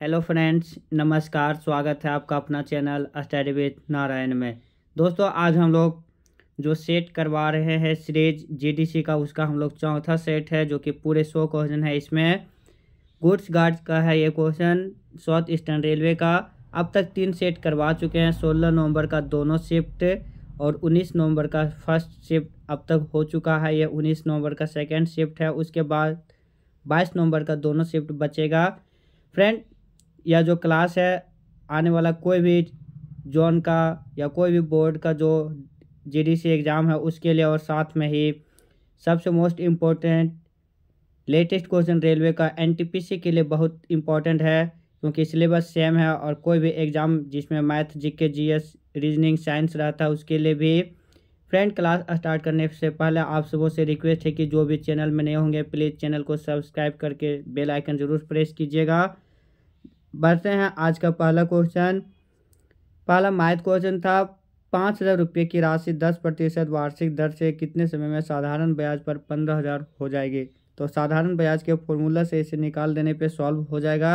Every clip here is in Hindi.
हेलो फ्रेंड्स, नमस्कार। स्वागत है आपका अपना चैनल स्टडी विद नारायण में। दोस्तों, आज हम लोग जो सेट करवा रहे हैं सीरीज जीडीसी का, उसका हम लोग चौथा सेट है, जो कि पूरे 100 क्वेश्चन है। इसमें गुड्स गार्ड्स का है ये क्वेश्चन, साउथ ईस्टर्न रेलवे का। अब तक 3 सेट करवा चुके हैं। 16 नवंबर का दोनों शिफ्ट और 19 नवंबर का फर्स्ट शिफ्ट अब तक हो चुका है। ये 19 नवंबर का सेकेंड शिफ्ट है। उसके बाद 22 नवंबर का दोनों शिफ्ट बचेगा। फ्रेंड, यह जो क्लास है, आने वाला कोई भी जोन का या कोई भी बोर्ड का जो जीडीसी एग्ज़ाम है उसके लिए, और साथ में ही सबसे most important latest question railway का एनटीपीसी के लिए बहुत इम्पोर्टेंट है, क्योंकि सिलेबस सेम है। और कोई भी एग्ज़ाम जिसमें math, GK, GS, reasoning, science रहता है, उसके लिए भी। फ्रेंड, क्लास स्टार्ट करने से पहले आप सबों से रिक्वेस्ट है कि जो भी चैनल में नए होंगे, प्लीज़ चैनल को सब्सक्राइब करके बेल आइकन ज़रूर प्रेस कीजिएगा। बढ़ते हैं आज का पहला क्वेश्चन। पहला मैथ क्वेश्चन था। 5,000 रुपये की राशि 10% वार्षिक दर से कितने समय में साधारण ब्याज पर 15,000 हो जाएगी? तो साधारण ब्याज के फॉर्मूला से इसे निकाल देने पे सॉल्व हो जाएगा।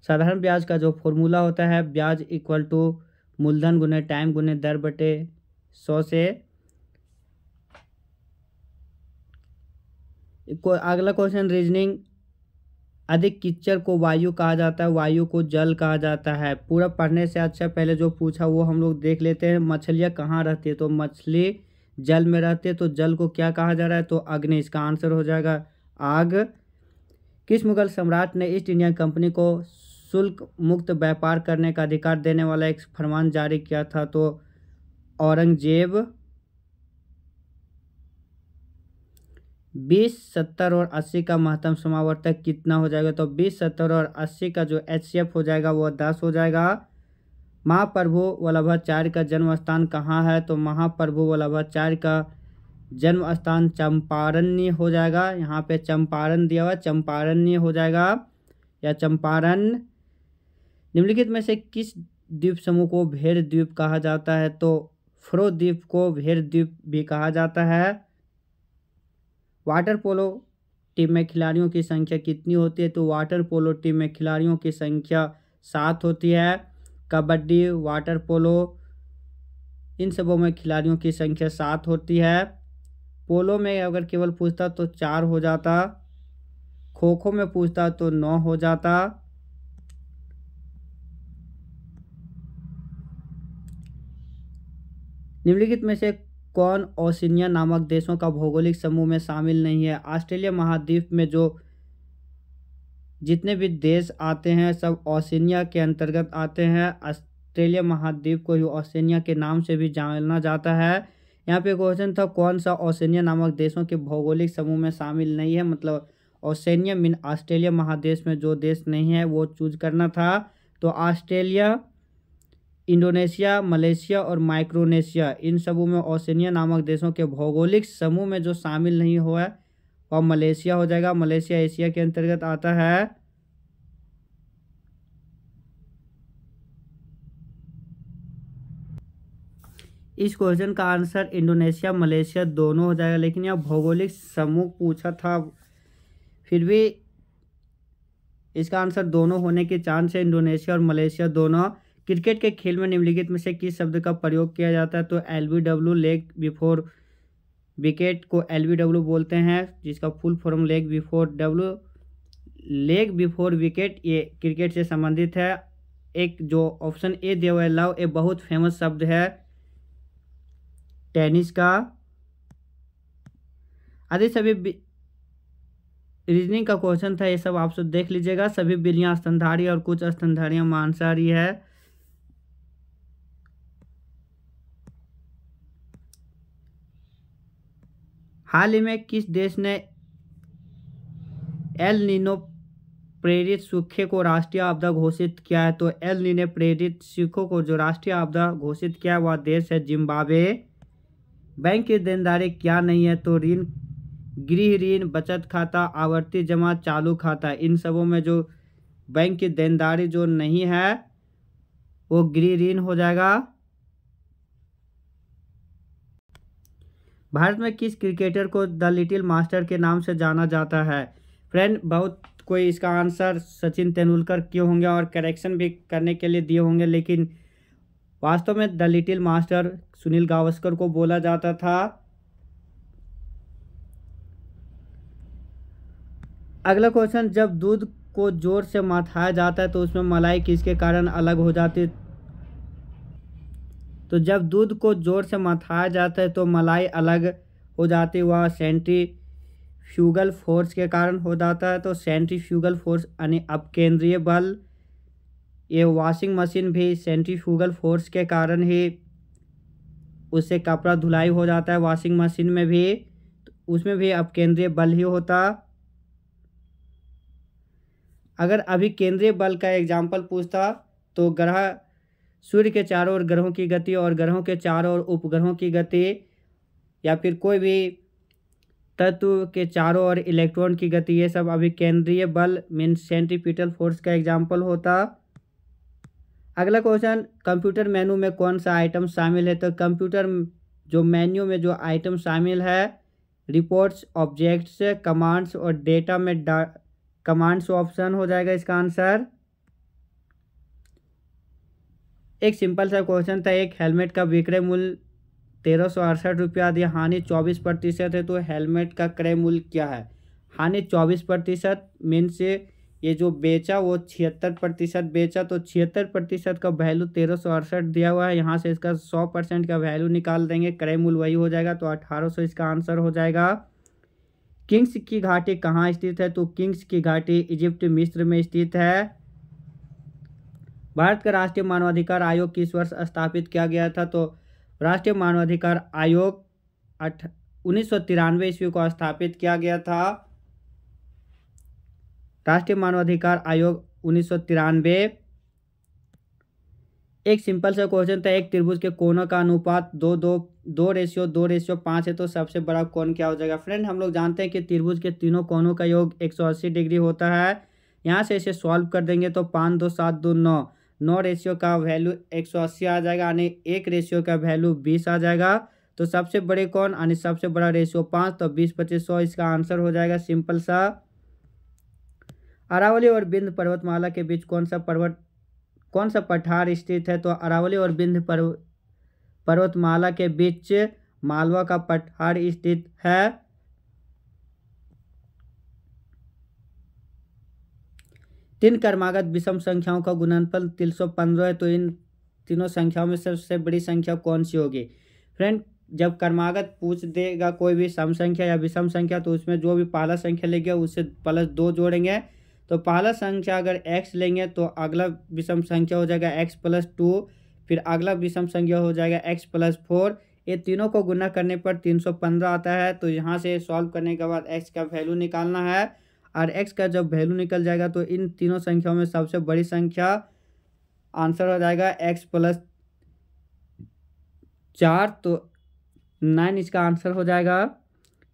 साधारण ब्याज का जो फॉर्मूला होता है, ब्याज इक्वल टू मूलधन गुने टाइम गुने दर बटे 100 से। अगला क्वेश्चन रीजनिंग। अधिक कीचड़ को वायु कहा जाता है, वायु को जल कहा जाता है। पूरा पढ़ने से अच्छा पहले जो पूछा वो हम लोग देख लेते हैं। मछलियाँ कहाँ रहती है? तो मछली जल में रहती है। तो जल को क्या कहा जा रहा है? तो अग्नि। इसका आंसर हो जाएगा आग। किस मुगल सम्राट ने ईस्ट इंडिया कंपनी को शुल्क मुक्त व्यापार करने का अधिकार देने वाला एक फरमान जारी किया था? तो औरंगजेब। 20, 70 और 80 का महत्तम समावर्तक कितना हो जाएगा? तो 20, 70 और 80 का जो HCF हो जाएगा वो 10 हो जाएगा। महाप्रभु वल्लभाचार्य का जन्म स्थान कहाँ है? तो महाप्रभु वल्लभाचार्य का जन्म स्थान चंपारण्य हो जाएगा। यहाँ पे चंपारण दिया हुआ, चंपारण्य हो जाएगा या चंपारण। निम्नलिखित में से किस द्वीप समूह को भेड़ द्वीप कहा जाता है? तो फ्रो द्वीप को भेड़ द्वीप भी कहा जाता है। वाटर पोलो टीम में खिलाड़ियों की संख्या कितनी होती है? तो वाटर पोलो टीम में खिलाड़ियों की संख्या 7 होती है। कबड्डी, वाटर पोलो, इन सबों में खिलाड़ियों की संख्या 7 होती है। पोलो में अगर केवल पूछता तो 4 हो जाता। खो खो में पूछता तो 9 हो जाता। निम्नलिखित में से कौन ओशिनिया नामक देशों का भौगोलिक समूह में शामिल नहीं है? ऑस्ट्रेलिया महाद्वीप में जो जितने भी देश आते हैं सब ओशिनिया के अंतर्गत आते हैं। ऑस्ट्रेलिया महाद्वीप को ही ओशिनिया के नाम से भी जाना जाता है। यहाँ पे क्वेश्चन था कौन सा ओशिनिया नामक देशों के भौगोलिक समूह में शामिल नहीं है, मतलब ओशिनिया मीन ऑस्ट्रेलिया महादेश में जो देश नहीं है वो चूज करना था। तो ऑस्ट्रेलिया, इंडोनेशिया, मलेशिया और माइक्रोनेशिया, इन सबों में ओशिनिया नामक देशों के भौगोलिक समूह में जो शामिल नहीं हुआ है वह मलेशिया हो जाएगा। मलेशिया एशिया के अंतर्गत आता है। इस क्वेश्चन का आंसर इंडोनेशिया, मलेशिया दोनों हो जाएगा, लेकिन यह भौगोलिक समूह पूछा था, फिर भी इसका आंसर दोनों होने के चांस है, इंडोनेशिया और मलेशिया दोनों। क्रिकेट के खेल में निम्नलिखित में से किस शब्द का प्रयोग किया जाता है? तो LBW, लेग बिफोर विकेट को LBW बोलते हैं, जिसका full form leg before W, leg before wicket, ये क्रिकेट से संबंधित है। एक जो ऑप्शन ए दिया हुआ है लव, ये बहुत फेमस शब्द है टेनिस का। आदि सभी रीजनिंग का क्वेश्चन था, ये सब आप सब देख लीजिएगा। सभी बिल्लियां स्तनधारी और कुछ स्तनधारियां मांसाहारी है। हाल ही में किस देश ने एल नीनो प्रेरित सूखे को राष्ट्रीय आपदा घोषित किया है? तो एल नीनो प्रेरित सूखे को जो राष्ट्रीय आपदा घोषित किया है वह देश है जिम्बाब्वे। बैंक की देनदारी क्या नहीं है? तो ऋण, गृह ऋण, बचत खाता, आवर्ती जमा, चालू खाता, इन सबों में जो बैंक की देनदारी जो नहीं है वो गृह ऋण हो जाएगा। भारत में किस क्रिकेटर को द लिटिल मास्टर के नाम से जाना जाता है? फ्रेंड, बहुत कोई इसका आंसर सचिन तेंदुलकर क्यों होंगे और करेक्शन भी करने के लिए दिए होंगे, लेकिन वास्तव में the little master Sunil Gavaskar को बोला जाता था। अगला क्वेश्चन, जब दूध को जोर से मथाया जाता है तो उसमें मलाई किसके कारण अलग हो जाती है? तो जब दूध को जोर से मथाया जाता है तो मलाई अलग हो जाती है, वह सेंट्रीफ्यूगल फोर्स के कारण हो जाता है। तो सेंट्रीफ्यूगल फोर्स यानी अपकेंद्रीय बल, ये वॉशिंग मशीन भी सेंट्रीफ्यूगल फोर्स के कारण ही उससे कपड़ा धुलाई हो जाता है। वॉशिंग मशीन में भी, उसमें भी अपकेंद्रीय बल ही होता। अगर अभी केंद्रीय बल का एग्जाम्पल पूछता तो ग्रह, सूर्य के चारों ओर ग्रहों की गति और ग्रहों के चारों ओर उपग्रहों की गति, या फिर कोई भी तत्व के चारों ओर इलेक्ट्रॉन की गति, ये सब अभी केंद्रीय बल मीन सेंट्रीपिटल फोर्स का एग्जाम्पल होता। अगला क्वेश्चन, कंप्यूटर मेनू में कौन सा आइटम शामिल है? तो कंप्यूटर जो मेन्यू में जो आइटम शामिल है, रिपोर्ट्स, ऑब्जेक्ट्स, कमांड्स और डेटा में कमांड्स ऑप्शन हो जाएगा इसका आंसर। एक सिंपल सा क्वेश्चन था, एक हेलमेट का विक्रय मूल्य 1368 रुपया यदि हानि 24% है तो हेलमेट का क्रय मूल्य क्या है? हानि 24% मीन्स ये जो बेचा वो 76% बेचा, तो 76% का वैल्यू 1368 दिया हुआ है, यहाँ से इसका 100% का वैल्यू निकाल देंगे, क्रय मूल्य वही हो जाएगा, तो 1800 इसका आंसर हो जाएगा। किंग्स की घाटी कहाँ स्थित है? तो किंग्स की घाटी इजिप्ट मिस्र में स्थित है। भारत का राष्ट्रीय मानवाधिकार आयोग किस वर्ष स्थापित किया गया था? तो राष्ट्रीय मानवाधिकार आयोग 1993 ईस्वी को स्थापित किया गया था। राष्ट्रीय मानवाधिकार आयोग 1993। एक सिंपल सा क्वेश्चन था, एक त्रिभुज के कोणों का अनुपात 2:5 है, तो सबसे बड़ा कोण क्या हो जाएगा? फ्रेंड, हम लोग जानते हैं कि त्रिभुज के तीनों कोणों का योग 180 डिग्री होता है। यहाँ से इसे सॉल्व कर देंगे तो 5 2 7 2 9, 9 रेशियो का वैल्यू 180 आ जाएगा, यानी 1 रेशियो का वैल्यू 20 आ जाएगा। तो सबसे बड़े कोण यानी सबसे बड़ा रेशियो 5, तो 20 25 100 इसका आंसर हो जाएगा, सिंपल सा। अरावली और विंध्य पर्वतमाला के बीच कौन सा पठार स्थित है? तो अरावली और विंध्य पर्वतमाला के बीच मालवा का पठार स्थित है। तीन क्रमागत विषम संख्याओं का गुणनफल 315 है, तो इन तीनों संख्याओं में सबसे बड़ी संख्या कौन सी होगी? फ्रेंड, जब क्रमागत पूछ देगा कोई भी सम संख्या या विषम संख्या, तो उसमें जो भी पहला संख्या लेंगे उससे +2 जोड़ेंगे। तो पहला संख्या अगर x लेंगे तो अगला विषम संख्या हो जाएगा x + 2, फिर अगला विषम संख्या हो जाएगा x + 4। ये तीनों को गुना करने पर 315 आता है। तो यहाँ से सॉल्व करने के बाद x का वैल्यू निकालना है, और x का जब वैल्यू निकल जाएगा तो इन तीनों संख्याओं में सबसे बड़ी संख्या आंसर हो जाएगा x + 4, तो 9 इसका आंसर हो जाएगा।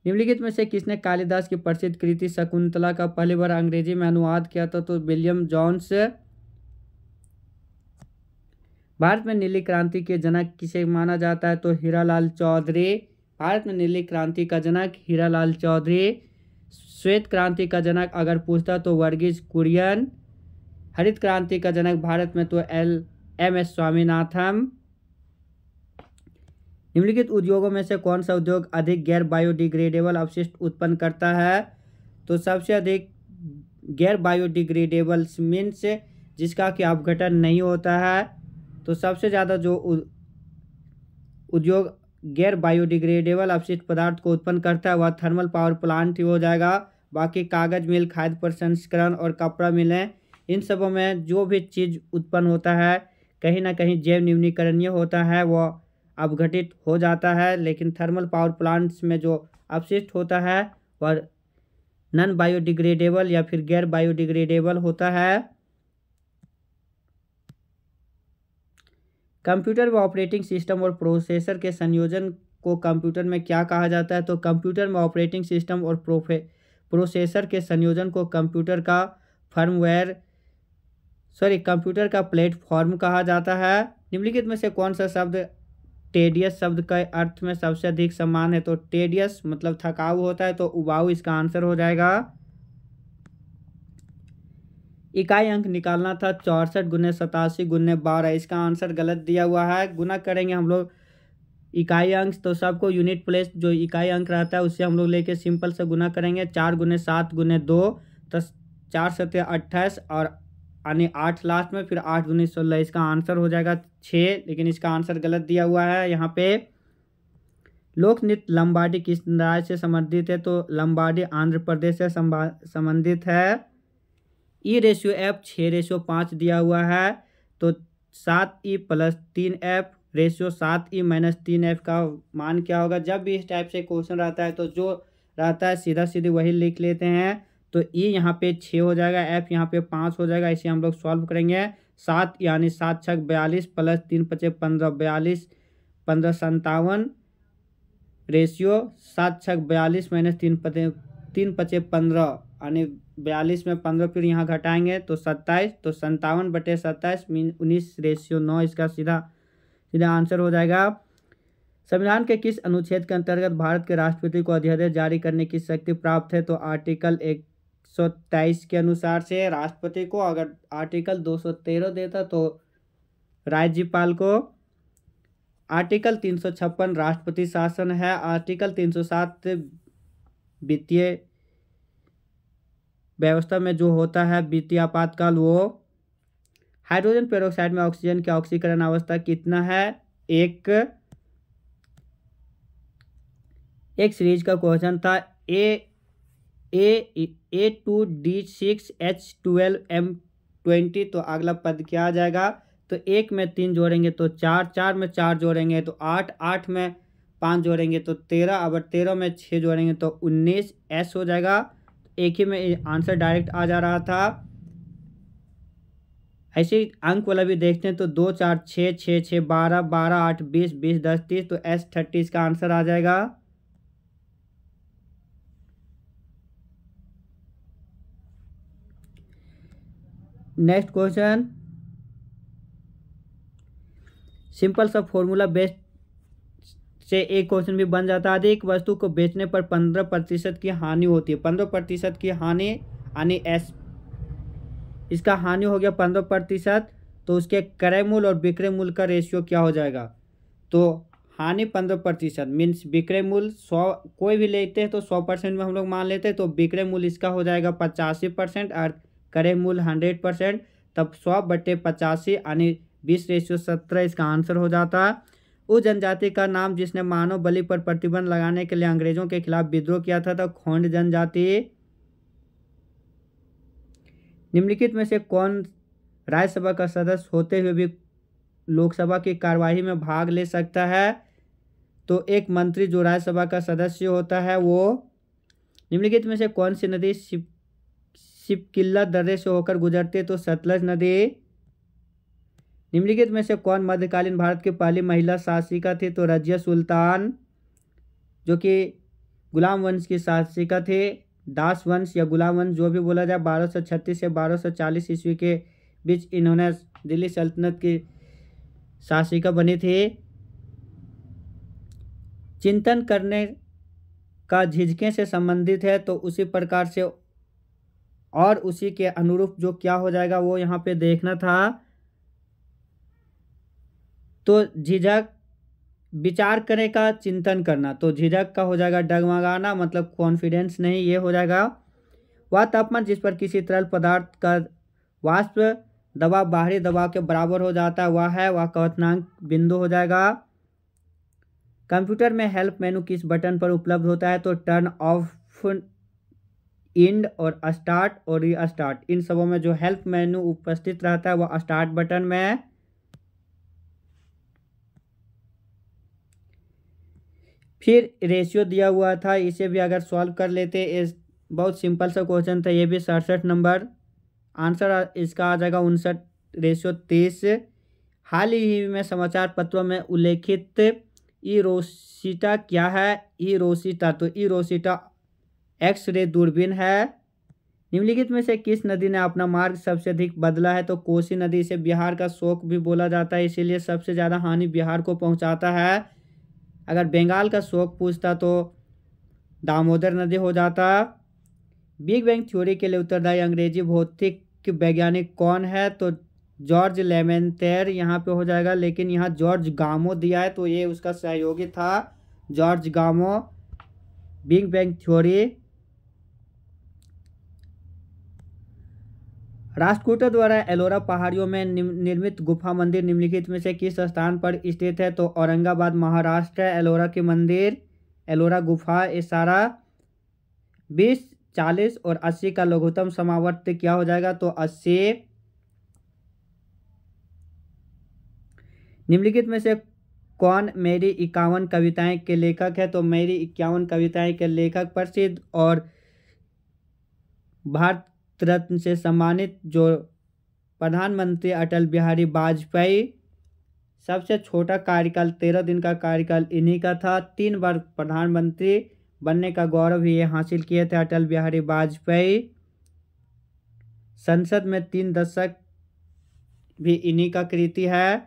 निम्नलिखित में से किसने कालिदास की प्रसिद्ध कृति शकुंतला का पहली बार अंग्रेजी में अनुवाद किया था? तो विलियम जोन्स। भारत में नीली क्रांति के जनक किसे माना जाता है? तो हीरालाल चौधरी। भारत में नीली क्रांति का जनक हीरालाल चौधरी। श्वेत क्रांति का जनक अगर पूछता तो वर्गीज कुरियन। हरित क्रांति का जनक भारत में तो LM स्वामीनाथन। निम्नलिखित उद्योगों में से कौन सा उद्योग अधिक गैर बायोडिग्रेडेबल अपशिष्ट उत्पन्न करता है? तो सबसे अधिक गैर बायोडिग्रेडेबल मीन्स जिसका कि अपघटन नहीं होता है। तो सबसे ज़्यादा जो उद्योग गैर बायोडिग्रेडेबल अपशिष्ट पदार्थ को उत्पन्न करता है वह थर्मल पावर प्लांट ही हो जाएगा। बाकी कागज़ मिल, खाद्य प्रसंस्करण और कपड़ा मिलें, इन सबों में जो भी चीज़ उत्पन्न होता है कहीं ना कहीं जैव न्यूनीकरणीय होता है, वह अपघटित हो जाता है। लेकिन थर्मल पावर प्लांट्स में जो अपशिष्ट होता है वह नॉन बायोडिग्रेडेबल या फिर गैर बायोडिग्रेडेबल होता है। कंप्यूटर में ऑपरेटिंग सिस्टम और प्रोसेसर के संयोजन को कंप्यूटर में क्या कहा जाता है? तो कंप्यूटर में ऑपरेटिंग सिस्टम और प्रोसेसर के संयोजन को कंप्यूटर का कंप्यूटर का प्लेटफॉर्म कहा जाता है। निम्नलिखित में से कौन सा शब्द टेडियस शब्द के अर्थ में सबसे अधिक समान है? तो टेडियस मतलब थकाऊ होता है, तो उबाऊ इसका आंसर हो जाएगा। इकाई अंक निकालना था 64 गुने 87 गुने 12। इसका आंसर गलत दिया हुआ है। गुना करेंगे हम लोग इकाई अंक, तो सबको यूनिट प्लेस जो इकाई अंक रहता है उससे हम लोग लेके सिंपल से गुना करेंगे। 4 गुने 7 गुने 2 तो 4 सत्ते 28 और यानी 8 लास्ट में, फिर 8 गुने 16। इसका आंसर हो जाएगा 6, लेकिन इसका आंसर गलत दिया हुआ है। यहाँ पे लोक नृत्य लंबाडी किस राज्य से संबंधित है? तो लंबाडी आंध्र प्रदेश से संबंधित है। E/F 6/5 दिया हुआ है, तो 7E + 3F रेशियो 7E-3F का मान क्या होगा? जब भी इस टाइप से क्वेश्चन रहता है तो जो रहता है सीधा सीधी वही लिख लेते हैं। तो E यहाँ पे 6 हो जाएगा, F यहाँ पे 5 हो जाएगा। इसे हम लोग सॉल्व करेंगे। 7 यानी 7 छक 42 प्लस 3 पचे 15, 42 15 57 रेशियो 7 छक 42 माइनस 3 पचे 15 यानी 42 में 15 फिर यहाँ घटाएंगे तो 27, तो 57/27 मीन 19/9। इसका सीधा आंसर हो जाएगा। संविधान के किस अनुच्छेद के अंतर्गत भारत के राष्ट्रपति को अध्यादेश जारी करने की शक्ति प्राप्त है? तो आर्टिकल 123 के अनुसार से राष्ट्रपति को, अगर आर्टिकल 213 देता तो राज्यपाल को। आर्टिकल 356 राष्ट्रपति शासन है। आर्टिकल 307 वित्तीय व्यवस्था में जो होता है वित्तीय आपातकाल वो। हाइड्रोजन पेरोक्साइड में ऑक्सीजन की ऑक्सीकरण अवस्था कितना है? एक सीरीज का क्वेश्चन था A2D6H12M20। तो अगला पद क्या आ जाएगा? तो 1 में 3 जोड़ेंगे तो 4, 4 में 4 जोड़ेंगे तो 8, 8 में 5 जोड़ेंगे तो 13, अब 13 में 6 जोड़ेंगे तो 19 S हो जाएगा। एक ही में आंसर डायरेक्ट आ जा रहा था। ऐसे ही अंक वाला भी देखते हैं तो 2 4 6 6 6 12 12 8 20 20 10 30, तो S30 इसका आंसर आ जाएगा। नेक्स्ट क्वेश्चन, सिंपल सा फॉर्मूला बेस्ड से एक क्वेश्चन भी बन जाता है। अधिक वस्तु को बेचने पर 15% की हानि होती है। 15% की हानि यानी एस, इसका हानि हो गया 15%, तो उसके क्रय मूल्य और विक्रय मूल्य का रेशियो क्या हो जाएगा? तो हानि 15% मीन्स विक्रय मूल्य 100, कोई भी लेते हैं तो 100% में हम लोग मान लेते हैं, तो विक्रय मूल्य इसका हो जाएगा 85% और क्रय मूल्य 100%, तब 100/85 यानी 20/17 इसका आंसर हो जाता। उस जनजाति का नाम जिसने मानव बलि पर प्रतिबंध लगाने के लिए अंग्रेजों के खिलाफ विद्रोह किया था तो खोंड जनजाति। निम्नलिखित में से कौन राज्यसभा का सदस्य होते हुए भी लोकसभा की कार्यवाही में भाग ले सकता है? तो एक मंत्री जो राज्यसभा का सदस्य होता है वो। निम्नलिखित में से कौन सी नदी शिपकिल्ला दर्रे से होकर गुजरती है? तो सतलज नदी। निम्नलिखित में से कौन मध्यकालीन भारत की पहली महिला शासिका थी? तो रजिया सुल्तान, जो कि गुलाम वंश की शासिका थी। दास वंश या गुलाम वंश जो भी बोला जाए, 1236 से 1240 ईस्वी के बीच इन्होंने दिल्ली सल्तनत की शासिका बनी थी। चिंतन करने का झिझकें से संबंधित है, तो उसी प्रकार से और उसी के अनुरूप जो क्या हो जाएगा वो यहाँ पे देखना था। तो झिझक विचार करने का, चिंतन करना, तो झिझक का हो जाएगा डगमगाना, मतलब कॉन्फिडेंस नहीं, ये हो जाएगा। वह तापमान जिस पर किसी तरल पदार्थ का वाष्प दबाव बाहरी दबाव के बराबर हो जाता है वह क्वथनांक बिंदु हो जाएगा। कंप्यूटर में हेल्प मेनू किस बटन पर उपलब्ध होता है? तो टर्न ऑफ, इंड और स्टार्ट और रीस्टार्ट, इन सबों में जो हेल्प मेनू उपस्थित रहता है वह स्टार्ट बटन में। फिर रेशियो दिया हुआ था, इसे भी अगर सॉल्व कर लेते, इस बहुत सिंपल सा क्वेश्चन था ये भी। 67 नंबर आंसर इसका आ जाएगा 59/30। हाल ही में समाचार पत्रों में उल्लेखित इरोसिटा क्या है? इरोसिटा, तो इरोसिटा एक्स-रे दूरबीन है। निम्नलिखित में से किस नदी ने अपना मार्ग सबसे अधिक बदला है? तो कोसी नदी। से बिहार का शोक भी बोला जाता है, इसीलिए सबसे ज़्यादा हानि बिहार को पहुंचाता है। अगर बंगाल का शोक पूछता तो दामोदर नदी हो जाता। बिग बैंग थ्योरी के लिए उत्तरदायी अंग्रेजी भौतिक के वैज्ञानिक कौन है? तो जॉर्ज लेमेंटेर यहाँ पे हो जाएगा, लेकिन यहाँ जॉर्ज गामो दिया है तो ये उसका सहयोगी था, जॉर्ज गामो। Big bang theory. राष्ट्रकूटों द्वारा एलोरा पहाड़ियों में निर्मित गुफा मंदिर निम्नलिखित में से किस स्थान पर स्थित है? तो औरंगाबाद महाराष्ट्र है एलोरा के मंदिर, एलोरा गुफा। ये सारा 20, 40 और 80 का लघुत्तम समावर्त क्या हो जाएगा? तो 80। निम्नलिखित में से कौन मेरी 51 कविताएं के लेखक है? तो मेरी 51 कविताएं के लेखक प्रसिद्ध और भारत रत्न से सम्मानित जो प्रधानमंत्री अटल बिहारी वाजपेयी। सबसे छोटा कार्यकाल 13 दिन का कार्यकाल इन्हीं का था। 3 बार प्रधानमंत्री बनने का गौरव ये हासिल किए थे अटल बिहारी वाजपेयी। संसद में 3 दशक भी इन्हीं का कृति है।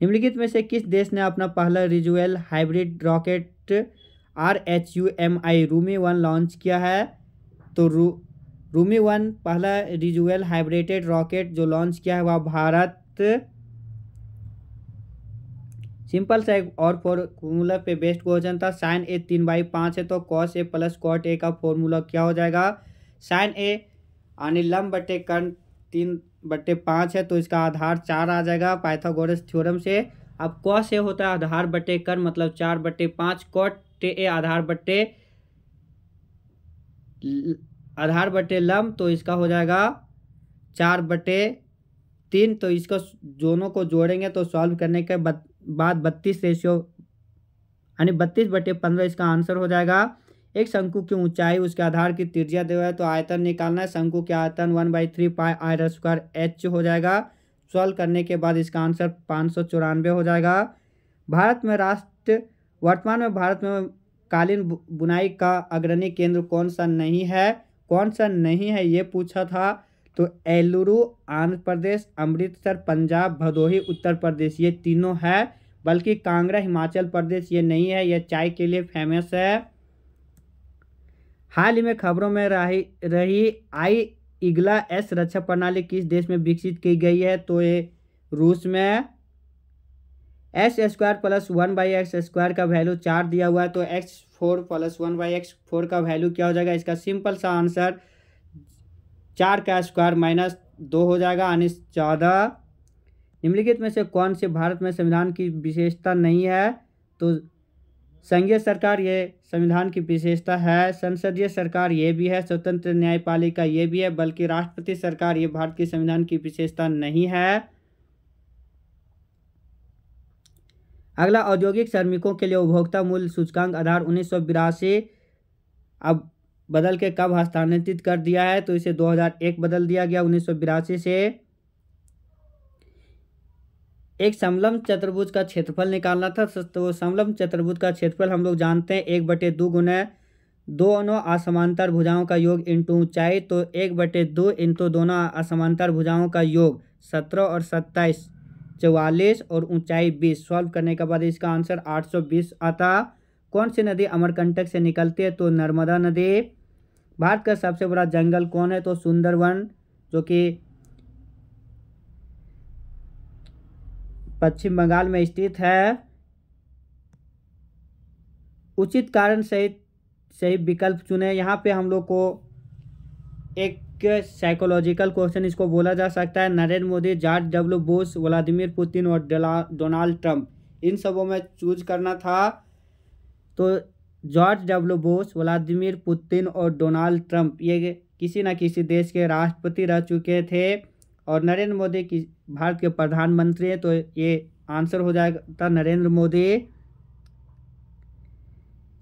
निम्नलिखित में से किस देश ने अपना पहला reusable hybrid rocket RHUMI Rhumi 1 launch किया है? तो रूमी 1 पहला रिज्यूएल हाइब्रिडेड रॉकेट जो लॉन्च किया है वह भारत। सिंपल सा एक और फॉर्मूला पे बेस्ड क्वेश्चन था। sin A 3/5 है तो cos A plus cot A का फॉर्मूला क्या हो जाएगा? sin A यानी लंब बटे कर्ण 3/5 है तो इसका आधार 4 आ जाएगा पाइथागोरस थ्योरम से। अब cos A होता है आधार बटे कर्ण मतलब 4/5, cot A आधार बटे लंब तो इसका हो जाएगा 4/3। तो इसको दोनों को जोड़ेंगे तो सॉल्व करने के बाद 32 रेशियो यानी 32/15 इसका आंसर हो जाएगा। एक शंकु की ऊंचाई उसके आधार की त्रिज्या दिया है तो आयतन निकालना है। शंकु के आयतन 1/3 पाई r² h हो जाएगा। सॉल्व करने के बाद इसका आंसर 594 हो जाएगा। वर्तमान में भारत में कालीन बुनाई का अग्रणी केंद्र कौन सा नहीं है ये पूछा था। तो एलुरु आंध्र प्रदेश, अमृतसर पंजाब, भदोही उत्तर प्रदेश ये तीनों है। बल्कि कांगड़ा हिमाचल प्रदेश ये नहीं है, ये चाय के लिए फेमस है। हाल ही में खबरों में रही आई इग्ला एस रक्षा प्रणाली किस देश में विकसित की गई है? तो ये रूस में। x² + 1/x² का वैल्यू 4 दिया हुआ है तो x4 + 1/x4 का वैल्यू क्या हो जाएगा? इसका सिंपल सा आंसर 4 का स्क्वायर -2 हो जाएगा यानी 14। निम्नलिखित में से कौन से भारत में संविधान की विशेषता नहीं है? तो संघीय सरकार ये संविधान की विशेषता है, संसदीय सरकार ये भी है, स्वतंत्र न्यायपालिका ये भी है, बल्कि राष्ट्रपति सरकार ये भारत के संविधान की विशेषता नहीं है। अगला, औद्योगिक श्रमिकों के लिए उपभोक्ता मूल्य सूचकांक आधार 1982 अब बदल के कब हस्तांतरित कर दिया है? तो इसे 2001 बदल दिया गया 1982 से। एक समलंब चतुर्भुज का क्षेत्रफल निकालना था तो समलंब चतुर्भुज का क्षेत्रफल हम लोग जानते हैं 1/2 गुना दोनों असमांतर भुजाओं का योग इंटू ऊंचाई। तो 1/2 इंटू दोनों असमांतर भुजाओं का योग 17 और 27 44 और ऊंचाई 20। सॉल्व करने के बाद इसका आंसर 820 आता। कौन सी नदी अमरकंटक से निकलती है? तो नर्मदा नदी। भारत का सबसे बड़ा जंगल कौन है? तो सुंदरवन जो कि पश्चिम बंगाल में स्थित है। उचित कारण सही विकल्प चुने। यहाँ पे हम लोग को एक साइकोलॉजिकल क्वेश्चन इसको बोला जा सकता है। Narendra Modi, George W Bush, Vladimir Putin और डोनाल्ड ट्रंप इन सबों में चूज करना था। तो George W Bush, Vladimir Putin और डोनाल्ड ट्रंप ये किसी न किसी देश के राष्ट्रपति रह चुके थे और नरेंद्र मोदी की भारत के प्रधानमंत्री हैं तो ये आंसर हो जाएगा नरेंद्र मोदी।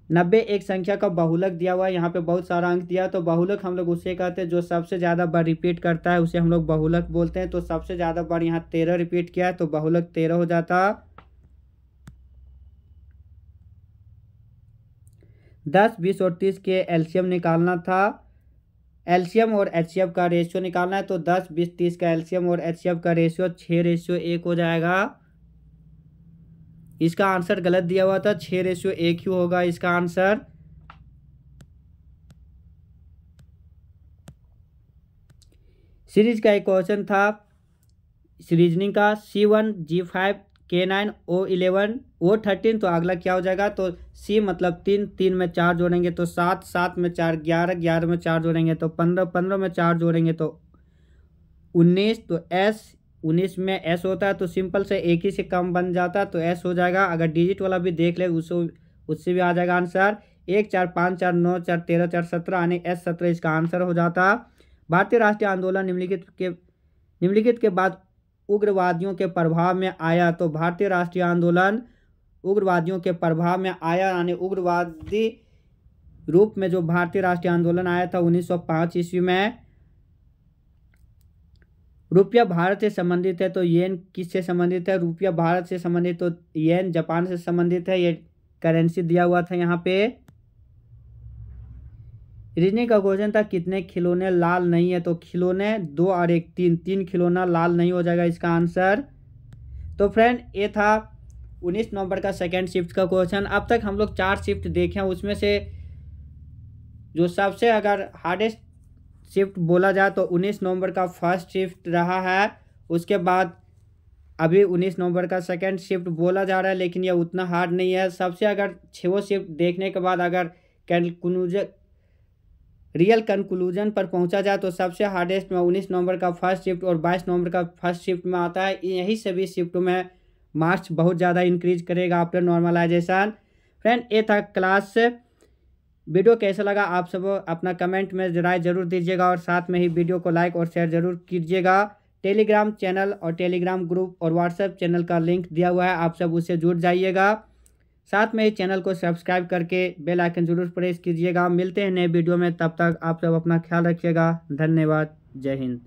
90 एक संख्या का बहुलक दिया हुआ है, यहाँ पे बहुत सारा अंक दिया है तो बहुलक हम लोग उससे कहते हैं जो सबसे ज़्यादा बार रिपीट करता है उसे हम लोग बहुलक बोलते हैं। तो सबसे ज़्यादा बार यहाँ 13 रिपीट किया है तो बहुलक 13 हो जाता। 10, 20 और 30 के एलसीएम निकालना था। एलसीएम और एचसीएफ का रेशियो निकालना है तो 10, 20, 30 का एलसीएम और एचसीएफ का रेशियो 6:1 हो जाएगा। इसका आंसर गलत दिया हुआ था, 6:1 ही होगा इसका आंसर। सीरीज का एक क्वेश्चन था रीजनिंग का, C1 G5 K9 O11 O13, तो अगला क्या हो जाएगा, तो C मतलब 3, 3 में 4 जोड़ेंगे तो 7, 7 में 4 11, 11 में 4 जोड़ेंगे तो 15, 15 में 4 जोड़ेंगे तो 19, तो S 19 में S होता है तो सिंपल से एक ही से कम बन जाता है तो S हो जाएगा। अगर डिजिट वाला भी देख ले उससे भी आ जाएगा आंसर। 1 4 5 4 9 4 13 4 17 यानी S 17 इसका आंसर हो जाता। भारतीय राष्ट्रीय आंदोलन निम्नलिखित के बाद उग्रवादियों के प्रभाव में आया, तो भारतीय राष्ट्रीय आंदोलन उग्रवादियों के प्रभाव में आया यानी उग्रवादी रूप में जो भारतीय राष्ट्रीय आंदोलन आया था 1905 ईस्वी में। रुपया भारत से संबंधित है तो येन किससे संबंधित है, रुपया भारत से संबंधित तो येन जापान से संबंधित है, ये करेंसी दिया हुआ था यहाँ पे। रीजनिंग का क्वेश्चन था कितने खिलौने लाल नहीं है, तो खिलौने 2 और 1 3, 3 खिलौना लाल नहीं हो जाएगा इसका आंसर। तो फ्रेंड ये था 19 नवंबर का सेकंड शिफ्ट का क्वेश्चन। अब तक हम लोग 4 शिफ्ट देखे हैं, उसमें से जो सबसे अगर हार्डेस्ट शिफ्ट बोला जाए तो 19 नवंबर का फर्स्ट शिफ्ट रहा है। उसके बाद अभी 19 नवंबर का सेकंड शिफ्ट बोला जा रहा है, लेकिन ये उतना हार्ड नहीं है। सबसे अगर 6 शिफ्ट देखने के बाद अगर रियल कंक्लूजन पर पहुंचा जाए तो सबसे हार्डेस्ट में 19 नवंबर का फर्स्ट शिफ्ट और 22 नवंबर का फर्स्ट शिफ्ट में आता है। यही सभी शिफ्टों में मार्क्स बहुत ज़्यादा इंक्रीज करेगा आफ्टर नॉर्मलाइजेशन। फ्रेंड ये था क्लास। वीडियो कैसा लगा आप सब अपना कमेंट में राय जरूर दीजिएगा और साथ में ही वीडियो को लाइक और शेयर जरूर कीजिएगा। टेलीग्राम चैनल और टेलीग्राम ग्रुप और व्हाट्सएप चैनल का लिंक दिया हुआ है, आप सब उससे जुड़ जाइएगा। साथ में ही चैनल को सब्सक्राइब करके बेल आइकन जरूर प्रेस कीजिएगा। मिलते हैं नए वीडियो में, तब तक आप सब अपना ख्याल रखिएगा। धन्यवाद। जय हिंद।